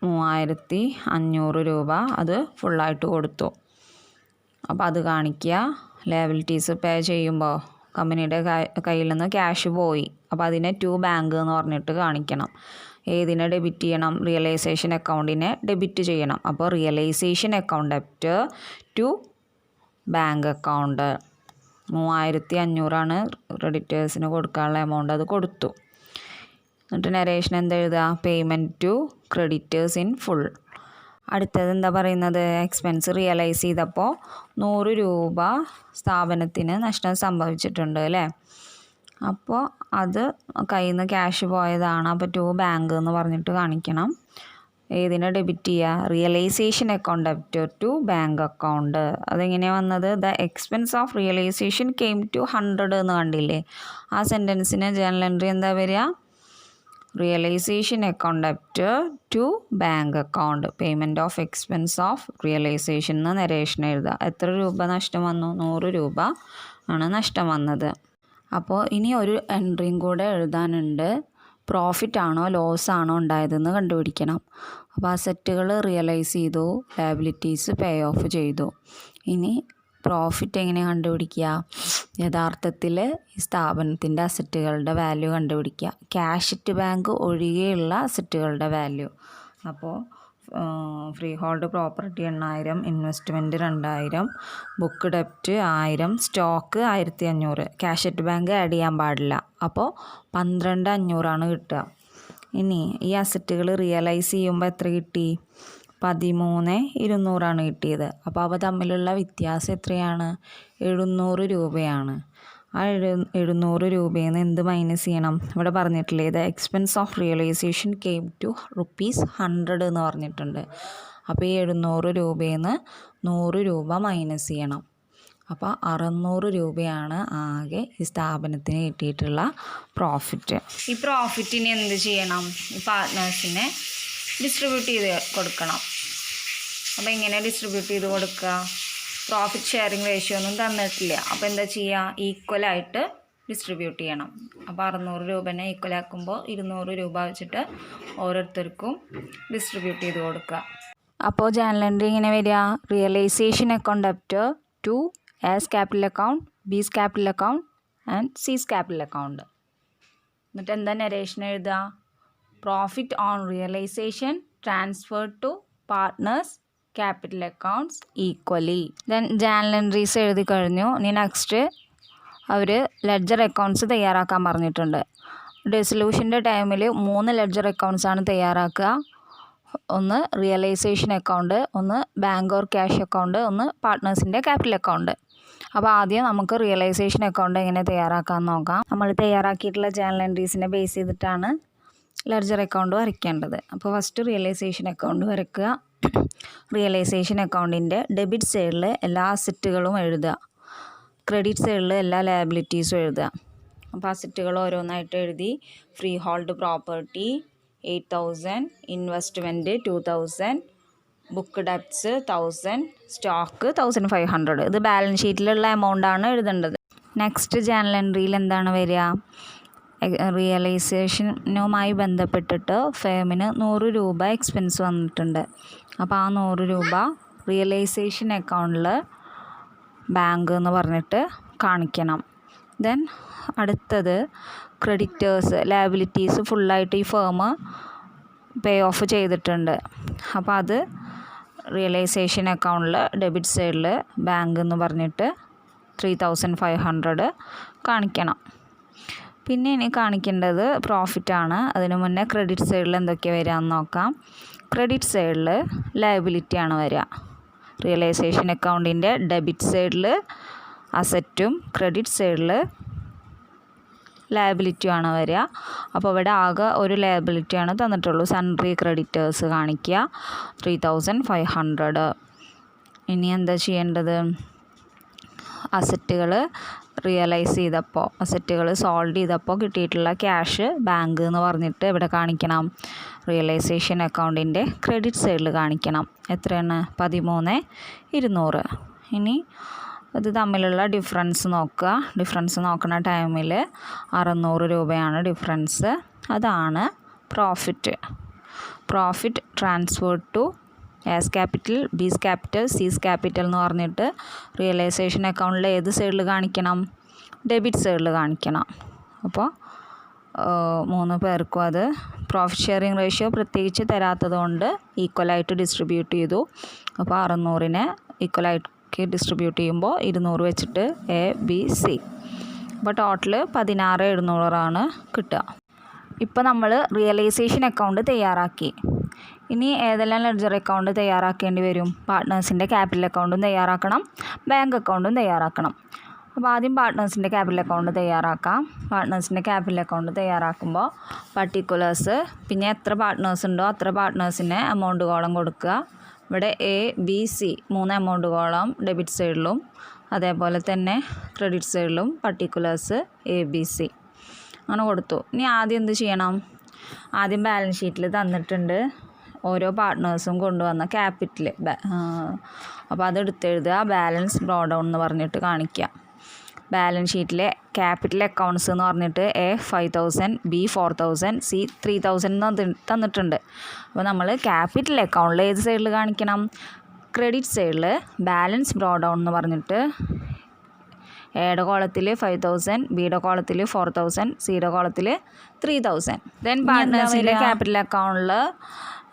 3500 രൂപ അത് ഫുള്ളായിട്ട് കൊടുത്തു. അപ്പോൾ അത് കാണിക്കുക. ലയബിലിറ്റീസ് പേ ചെയ്യുമ്പോൾ കമ്പനിയുടെ കയ്യിൽ നിന്ന് ക്യാഷ് പോയി. അപ്പോൾ അതിനെ ടു ബാങ്ക് എന്ന് പറഞ്ഞിട്ട് കാണിക്കണം. ഏതിനെ ഡെബിറ്റ് ചെയ്യണം? റിയലൈസേഷൻ അക്കൗണ്ടിനെ ഡെബിറ്റ് ചെയ്യണം. അപ്പോൾ realisation account debit to bank account. 3500 ക്രെഡിറ്റേഴ്സിന് കൊടുക്കാനുള്ള എമൗണ്ട്, അത് കൊടുത്തു. എന്നിട്ട് നരേഷൻ എന്താ എഴുതുക? Payment to creditors in full. അടുത്തത് എന്താ പറയുന്നത്? എക്സ്പെൻസ് റിയലൈസ് ചെയ്തപ്പോൾ 100 രൂപ സ്ഥാപനത്തിന് നഷ്ടം സംഭവിച്ചിട്ടുണ്ട് അല്ലേ? അപ്പോൾ അത് കയ്യിൽ നിന്ന് ക്യാഷ് പോയതാണ്. അപ്പോൾ ടു ബാങ്ക് എന്ന് പറഞ്ഞിട്ട് കാണിക്കണം. ഏതിനെ ഡെബിറ്റ് ചെയ്യുക? Realisation account debit to bank account. അതെങ്ങനെയാണ് വന്നത്? The expense of realisation came to 100 എന്ന് കണ്ടില്ലേ? ആ സെൻറ്റൻസിന് ജേണൽ എൻട്രി എന്താ വരിക? Realisation account debit to bank account. Payment of expense of realisation എന്ന് നരേഷൻ എഴുതുക. എത്ര രൂപ നഷ്ടം വന്നു? 100 രൂപ ആണ് നഷ്ടം വന്നത്. അപ്പോൾ ഇനി ഒരു എൻട്രിയും കൂടെ എഴുതാനുണ്ട്. പ്രോഫിറ്റ് ആണോ ലോസ് ആണോ ഉണ്ടായതെന്ന് കണ്ടുപിടിക്കണം. അപ്പോൾ അസറ്റുകൾ റിയലൈസ് ചെയ്തു, ലയബിലിറ്റീസ് പേ ഓഫ് ചെയ്തു. ഇനി പ്രോഫിറ്റ് എങ്ങനെ കണ്ടുപിടിക്കുക? യഥാർത്ഥത്തിൽ ഈ സ്ഥാപനത്തിൻ്റെ അസറ്റുകളുടെ വാല്യൂ കണ്ടുപിടിക്കുക. ക്യാഷ് അറ്റ് ബാങ്ക് ഒഴികെയുള്ള അസറ്റുകളുടെ വാല്യൂ. അപ്പോൾ freehold property 8000, investment 2000, book ഡെപ്റ്റ് 1000, stock 1500. Cash at bank add ചെയ്യാൻ പാടില്ല. അപ്പോൾ 12,500 കിട്ടുക. ഇനി ഈ അസറ്റുകൾ റിയലൈസ് ചെയ്യുമ്പോൾ എത്ര കിട്ടി? 13,200 കിട്ടിയത്. അപ്പോൾ അവ തമ്മിലുള്ള വ്യത്യാസം എത്രയാണ്? 700 രൂപയാണ്. ആ 700 രൂപയിൽ നിന്ന് എന്ത് മൈനസ് ചെയ്യണം? ഇവിടെ പറഞ്ഞിട്ടില്ലേ, the expense of realisation came to ₹100 എന്ന് പറഞ്ഞിട്ടുണ്ട്. അപ്പോൾ ഈ 700 രൂപയിൽ നിന്ന് 100 രൂപ മൈനസ് ചെയ്യണം. അപ്പോൾ 600 രൂപയാണ് ആകെ ഈ സ്ഥാപനത്തിന് കിട്ടിയിട്ടുള്ള പ്രോഫിറ്റ്. ഈ പ്രോഫിറ്റിന് എന്ത് ചെയ്യണം? ഈ പാർട്ട്നേഴ്സിനെ ഡിസ്ട്രിബ്യൂട്ട് ചെയ്ത് കൊടുക്കണം. അപ്പോൾ എങ്ങനെ ഡിസ്ട്രിബ്യൂട്ട് ചെയ്ത് കൊടുക്കുക? പ്രോഫിറ്റ് ഷെയറിങ് റേഷ്യോ ഒന്നും തന്നിട്ടില്ല. അപ്പോൾ എന്താ ചെയ്യുക? ഈക്വലായിട്ട് ഡിസ്ട്രിബ്യൂട്ട് ചെയ്യണം. അപ്പോൾ 600 രൂപനെ ഈക്വലാക്കുമ്പോൾ 200 രൂപ വെച്ചിട്ട് ഓരോരുത്തർക്കും ഡിസ്ട്രിബ്യൂട്ട് ചെയ്ത് കൊടുക്കുക. അപ്പോൾ ജേണൽ എൻട്രി ഇങ്ങനെ വരിക, realisation account debtor to A's capital account, B's capital account and C's capital account. എന്നിട്ട് എന്താ നരേഷൻ എഴുതുക? Profit on realisation transferred to partners capital accounts equally. Then journal entries എഴുതി കഴിഞ്ഞു. ഇനി നെക്സ്റ്റ് അവർ ലെഡ്ജർ അക്കൗണ്ട്സ് തയ്യാറാക്കാൻ പറഞ്ഞിട്ടുണ്ട്. ഡിസൊല്യൂഷൻ്റെ ടൈമിൽ 3 ലെഡ്ജർ അക്കൗണ്ട്സാണ് തയ്യാറാക്കുക. ഒന്ന് റിയലൈസേഷൻ അക്കൗണ്ട്, ഒന്ന് ബാങ്ക് ഓർ ക്യാഷ് അക്കൗണ്ട്, ഒന്ന് പാർട്ട്നേഴ്സിൻ്റെ ക്യാപിറ്റൽ അക്കൗണ്ട്. അപ്പോൾ ആദ്യം നമുക്ക് റിയലൈസേഷൻ അക്കൗണ്ട് എങ്ങനെ തയ്യാറാക്കാമെന്ന് നോക്കാം. നമ്മൾ തയ്യാറാക്കിയിട്ടുള്ള ജേണൽ എൻട്രീസിനെ ബേസ് ചെയ്തിട്ടാണ് ലെഡ്ജർ അക്കൗണ്ട് വരയ്ക്കേണ്ടത്. അപ്പോൾ ഫസ്റ്റ് റിയലൈസേഷൻ അക്കൗണ്ട് വരയ്ക്കുക. റിയലൈസേഷൻ അക്കൗണ്ടിൻ്റെ ഡെബിറ്റ് സൈഡിൽ എല്ലാ അസറ്റുകളും എഴുതുക, ക്രെഡിറ്റ് സൈഡിൽ എല്ലാ ലയബിലിറ്റീസും എഴുതുക. അപ്പോൾ അസറ്റുകൾ ഓരോന്നായിട്ട് എഴുതി. Free hold property 8,000, investment 2,000, book debts 1,000, stock 1,500. ഇത് ബാലൻസ് ഷീറ്റിലുള്ള എമൗണ്ടാണ് എഴുതേണ്ടത്. നെക്സ്റ്റ് ജേണൽ എൻട്രിയിൽ എന്താണ് വരിക? റിയലൈസേഷനുമായി ബന്ധപ്പെട്ടിട്ട് ഫേമിന് 100 രൂപ എക്സ്പെൻസ് വന്നിട്ടുണ്ട്. അപ്പോൾ ആ 100 രൂപ റിയലൈസേഷൻ അക്കൗണ്ടിൽ ബാങ്ക് എന്ന് പറഞ്ഞിട്ട് കാണിക്കണം. ദെൻ അടുത്തത് ക്രെഡിറ്റേഴ്സ് ലയബിലിറ്റീസ് ഫുള്ളായിട്ട് ഈ ഫേം പേ ഓഫ് ചെയ്തിട്ടുണ്ട്. അപ്പോൾ അത് റിയലൈസേഷൻ അക്കൗണ്ടിൽ ഡെബിറ്റ് സൈഡിൽ ബാങ്ക് എന്ന് പറഞ്ഞിട്ട് 3,500 കാണിക്കണം. പിന്നെ ഇനി കാണിക്കേണ്ടത് പ്രോഫിറ്റാണ്. അതിനു മുന്നേ ക്രെഡിറ്റ് സൈഡിൽ എന്തൊക്കെയാണ് വരികയെന്ന് നോക്കാം. ക്രെഡിറ്റ് സൈഡിൽ ലയബിലിറ്റിയാണ് വരിക. റിയലൈസേഷൻ അക്കൗണ്ടിൻ്റെ ഡെബിറ്റ് സൈഡിൽ അസറ്റും ക്രെഡിറ്റ് സൈഡിൽ ലയബിലിറ്റിയാണ് വരിക. അപ്പോൾ ഇവിടെ ആകെ ഒരു ലയബിലിറ്റിയാണ് തന്നിട്ടുള്ളൂ. സൺട്രി ക്രെഡിറ്റേഴ്സ് കാണിക്കുക 3,500. ഇനി എന്താ ചെയ്യേണ്ടത്? അസറ്റുകൾ റിയലൈസ് ചെയ്തപ്പോൾ, അസറ്റുകൾ സോൾവ് ചെയ്തപ്പോൾ കിട്ടിയിട്ടുള്ള ക്യാഷ് ബാങ്ക് എന്ന് പറഞ്ഞിട്ട് ഇവിടെ കാണിക്കണം. റിയലൈസേഷൻ അക്കൗണ്ടിൻ്റെ ക്രെഡിറ്റ് സൈഡിൽ കാണിക്കണം. എത്രയാണ്? 13,200. ഇനി ഇത് തമ്മിലുള്ള ഡിഫറൻസ് നോക്കുക. ഡിഫറൻസ് നോക്കുന്ന ടൈമിൽ 600 രൂപയാണ് ഡിഫറൻസ്. അതാണ് profit. Profit transferred to A's capital, B's capital, C's capital എന്ന് പറഞ്ഞിട്ട് റിയലൈസേഷൻ അക്കൗണ്ടിൽ ഏത് സൈഡിൽ കാണിക്കണം? ഡെബിറ്റ് സൈഡിൽ കാണിക്കണം. അപ്പോൾ 3 പേർക്കും അത് പ്രോഫിറ്റ് ഷെയറിംഗ് റേഷ്യോ പ്രത്യേകിച്ച് തരാത്തത് കൊണ്ട് ഈക്വലായിട്ട് ഡിസ്ട്രിബ്യൂട്ട് ചെയ്തു. അപ്പോൾ 600നെ ഈക്വലായിട്ട് ഡിസ്ട്രിബ്യൂട്ട് ചെയ്യുമ്പോൾ 200 വെച്ചിട്ട് എ ബി സി. അപ്പോൾ ടോട്ടൽ 16,700 കിട്ടുക. ഇപ്പോൾ നമ്മൾ റിയലൈസേഷൻ അക്കൗണ്ട് തയ്യാറാക്കി. ഇനി ഏതെല്ലാം ലെഡ്ജർ അക്കൗണ്ട് തയ്യാറാക്കേണ്ടി വരും? പാർട്ട്നേഴ്സിൻ്റെ ക്യാപിറ്റൽ അക്കൗണ്ടും തയ്യാറാക്കണം, ബാങ്ക് അക്കൗണ്ടും തയ്യാറാക്കണം. അപ്പോൾ ആദ്യം പാർട്ട്നേഴ്സിൻ്റെ ക്യാപിറ്റൽ അക്കൗണ്ട് തയ്യാറാക്കാം. പാർട്ട്നേഴ്സിൻ്റെ ക്യാപിറ്റൽ അക്കൗണ്ട് തയ്യാറാക്കുമ്പോൾ പർട്ടിക്കുലേഴ്സ്, പിന്നെ എത്ര പാർട്ട്നേഴ്സ് ഉണ്ടോ അത്ര പാർട്ട്നേഴ്സിന് എമൗണ്ട് കോളം കൊടുക്കുക. ഇവിടെ A B C 3 amount column debit സൈഡിലും അതേപോലെ തന്നെ ക്രെഡിറ്റ് സൈഡിലും പർട്ടിക്കുലേഴ്സ് എ ബി സി അങ്ങനെ കൊടുത്തു. ഇനി ആദ്യം എന്ത് ചെയ്യണം? ആദ്യം ബാലൻസ് ഷീറ്റിൽ തന്നിട്ടുണ്ട് ഓരോ പാർട്ട്നേഴ്സും കൊണ്ടുവന്ന ക്യാപിറ്റൽ. അപ്പോൾ അതെടുത്തെഴുതുക. ബാലൻസ് ബ്രോ ഡൗൺ എന്ന് പറഞ്ഞിട്ട് കാണിക്കുക. ബാലൻസ് ഷീറ്റിലെ ക്യാപിറ്റൽ അക്കൗണ്ട്സ് എന്ന് പറഞ്ഞിട്ട് എ 5,000, ബി 4,000, സി 3,000 തന്നിട്ടുണ്ട്. അപ്പോൾ നമ്മൾ ക്യാപിറ്റൽ അക്കൗണ്ടിൽ ഏത് സൈഡിൽ കാണിക്കണം? ക്രെഡിറ്റ് സൈഡിൽ ബാലൻസ് ബ്രോ ഡൗൺ എന്ന് പറഞ്ഞിട്ട് എയുടെ കോളത്തിൽ 5,000, ബിയുടെ കോളത്തിൽ 4,000, സിയുടെ കോളത്തിൽ 3,000. ദെൻ പാർട്ട്നേഴ്സിൻ്റെ ക്യാപിറ്റൽ അക്കൗണ്ടിൽ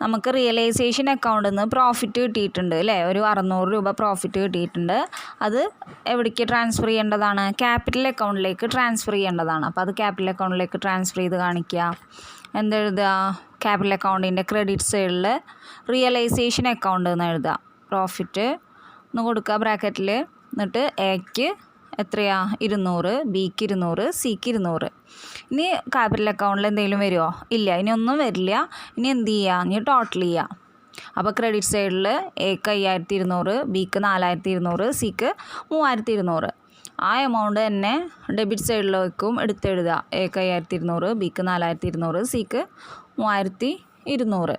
നമുക്ക് റിയലൈസേഷൻ അക്കൗണ്ടിൽ നിന്ന് പ്രോഫിറ്റ് കിട്ടിയിട്ടുണ്ട് അല്ലേ? ഒരു 600 രൂപ പ്രോഫിറ്റ് കിട്ടിയിട്ടുണ്ട്. അത് എവിടേക്ക് ട്രാൻസ്ഫർ ചെയ്യേണ്ടതാണ്? ക്യാപിറ്റൽ അക്കൗണ്ടിലേക്ക് ട്രാൻസ്ഫർ ചെയ്യേണ്ടതാണ്. അപ്പോൾ അത് ക്യാപിറ്റൽ അക്കൗണ്ടിലേക്ക് ട്രാൻസ്ഫർ ചെയ്ത് കാണിക്കുക. എന്തെഴുതുക? ക്യാപിറ്റൽ അക്കൗണ്ടിൻ്റെ ക്രെഡിറ്റ് സൈഡിൽ റിയലൈസേഷൻ അക്കൗണ്ട് എന്ന് എഴുതുക. പ്രോഫിറ്റ് എന്ന് കൊടുക്കുക ബ്രാക്കറ്റിൽ. എന്നിട്ട് എക്ക് എത്രയാ? 200, ബിക്ക് 200, സിക്ക് 200. ഇനി ക്യാപിറ്റൽ അക്കൗണ്ടിൽ എന്തെങ്കിലും വരുമോ? ഇല്ല, ഇനി ഒന്നും വരില്ല. ഇനി എന്ത് ചെയ്യുക? ഇനി ടോട്ടൽ ചെയ്യുക. അപ്പോൾ ക്രെഡിറ്റ് സൈഡിൽ എക്ക് 5,200, ബിക്ക് 4,200, സിക്ക് 3,200. ആ എമൗണ്ട് തന്നെ ഡെബിറ്റ് സൈഡിലേക്കും എടുത്തെഴുതുക. എക്ക് 5,200, ബിക്ക് 4,200, സിക്ക് 3,200.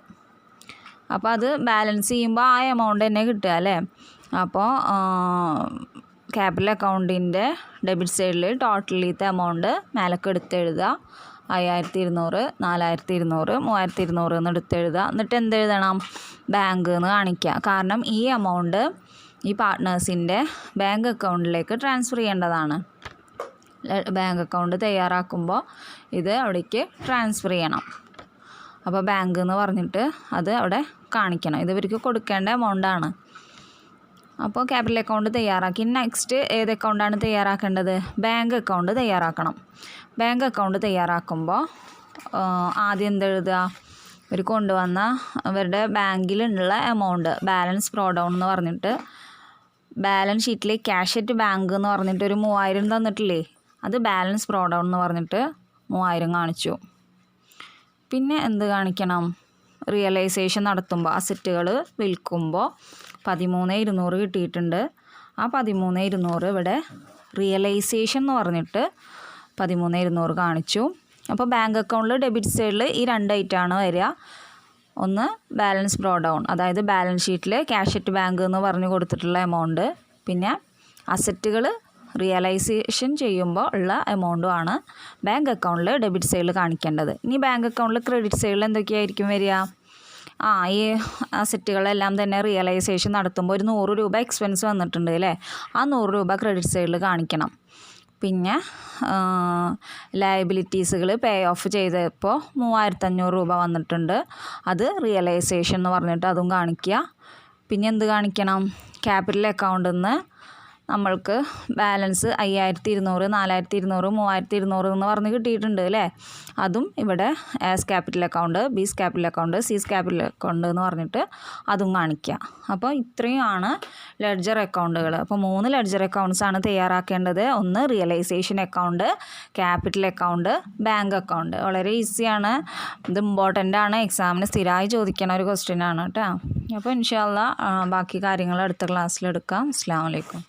അപ്പോൾ അത് ബാലൻസ് ചെയ്യുമ്പോൾ ആ എമൗണ്ട് തന്നെ കിട്ടുക അല്ലേ? അപ്പോൾ ക്യാപിറ്റൽ അക്കൗണ്ടിൻ്റെ ഡെബിറ്റ് സൈഡിൽ ടോട്ടൽ ചെയ്ത എമൗണ്ട് മേലേക്ക് എടുത്തെഴുതുക. 5200, 4200, 3200 എന്ന് എടുത്തെഴുതുക. എന്നിട്ട് എന്തെഴുതണം? ബാങ്ക് എന്ന് കാണിക്കുക. കാരണം ഈ എമൗണ്ട് ഈ പാർട്ട്നേഴ്സിൻ്റെ ബാങ്ക് അക്കൗണ്ടിലേക്ക് ട്രാൻസ്ഫർ ചെയ്യേണ്ടതാണ്. ബാങ്ക് അക്കൗണ്ട് തയ്യാറാക്കുമ്പോൾ ഇത് അവിടേക്ക് ട്രാൻസ്ഫർ ചെയ്യണം. അപ്പോൾ ബാങ്ക് എന്ന് പറഞ്ഞിട്ട് അത് അവിടെ കാണിക്കണം. ഇത് ഇവർക്ക് കൊടുക്കേണ്ട എമൗണ്ടാണ്. അപ്പോൾ ക്യാപിറ്റൽ അക്കൗണ്ട് തയ്യാറാക്കി. നെക്സ്റ്റ് ഏത് അക്കൗണ്ടാണ് തയ്യാറാക്കേണ്ടത്? ബാങ്ക് അക്കൗണ്ട് തയ്യാറാക്കണം. ബാങ്ക് അക്കൗണ്ട് തയ്യാറാക്കുമ്പോൾ ആദ്യം എന്തെഴുതുക? ഇവർ കൊണ്ടുവന്ന അവരുടെ ബാങ്കിലുള്ള എമൗണ്ട് ബാലൻസ് പ്രോ ഡൗൺ എന്ന് പറഞ്ഞിട്ട് ബാലൻസ് ഷീറ്റിൽ ക്യാഷ് അറ്റ് ബാങ്ക് എന്ന് പറഞ്ഞിട്ട് ഒരു 3000 തന്നിട്ടില്ലേ, അത് ബാലൻസ് പ്രോ ഡൗൺ എന്ന് പറഞ്ഞിട്ട് 3000 കാണിച്ചു. പിന്നെ എന്ത് കാണിക്കണം? റിയലൈസേഷൻ നടത്തുമ്പോൾ അസറ്റുകൾ വിൽക്കുമ്പോൾ 13,200 കിട്ടിയിട്ടുണ്ട്. ആ 13,200 ഇവിടെ റിയലൈസേഷൻ എന്ന് പറഞ്ഞിട്ട് 13,200 കാണിച്ചു. അപ്പോൾ ബാങ്ക് അക്കൗണ്ടിൽ ഡെബിറ്റ് സൈഡിൽ ഈ 2 ഐറ്റമാണ് വരിക. ഒന്ന് ബാലൻസ് പ്രോ ഡൗൺ, അതായത് ബാലൻസ് ഷീറ്റിൽ ക്യാഷ് അറ്റ് ബാങ്ക് എന്ന് പറഞ്ഞ് കൊടുത്തിട്ടുള്ള എമൗണ്ട്, പിന്നെ അസറ്റുകൾ റിയലൈസേഷൻ ചെയ്യുമ്പോൾ ഉള്ള എമൗണ്ടുമാണ് ബാങ്ക് അക്കൗണ്ടിൽ ഡെബിറ്റ് സൈഡിൽ കാണിക്കേണ്ടത്. ഇനി ബാങ്ക് അക്കൗണ്ടിൽ ക്രെഡിറ്റ് സൈഡിൽ എന്തൊക്കെയായിരിക്കും വരിക? ഈ അസറ്റുകളെല്ലാം തന്നെ റിയലൈസേഷൻ നടത്തുമ്പോൾ ഒരു 100 രൂപ എക്സ്പെൻസ് വന്നിട്ടുണ്ട് അല്ലേ, ആ 100 രൂപ ക്രെഡിറ്റ് സൈഡിൽ കാണിക്കണം. പിന്നെ ലയബിലിറ്റീസുകൾ പേ ഓഫ് ചെയ്തപ്പോൾ 3500 രൂപ വന്നിട്ടുണ്ട്, അത് റിയലൈസേഷൻ എന്ന് പറഞ്ഞിട്ട് അതും കാണിക്കുക. പിന്നെ എന്ത് കാണിക്കണം? ക്യാപിറ്റൽ അക്കൗണ്ടിൽ നിന്ന് നമ്മൾക്ക് ബാലൻസ് 5200, 4200, 3200 എന്ന് പറഞ്ഞ് കിട്ടിയിട്ടുണ്ട് അല്ലേ, അതും ഇവിടെ as capital account, B's capital account, സീസ് ക്യാപിറ്റൽ അക്കൗണ്ട് എന്ന് പറഞ്ഞിട്ട് അതും കാണിക്കുക. അപ്പോൾ ഇത്രയുമാണ് ലെഡ്ജർ അക്കൗണ്ടുകൾ. അപ്പോൾ 3 ലെഡ്ജർ അക്കൗണ്ട്സ് ആണ് തയ്യാറാക്കേണ്ടത്. ഒന്ന് realisation account, capital account, bank account. വളരെ ഈസിയാണ്, ഇത് ഇമ്പോർട്ടൻ്റ് ആണ്, എക്സാമിന് സ്ഥിരമായി ചോദിക്കണ ഒരു ക്വസ്റ്റ്യൻ ആണ് കേട്ടോ. അപ്പോൾ ഇൻഷാ അല്ലാഹ് ബാക്കി കാര്യങ്ങൾ അടുത്ത ക്ലാസ്സിലെടുക്കാം. അസ്സലാമു അലൈക്കും.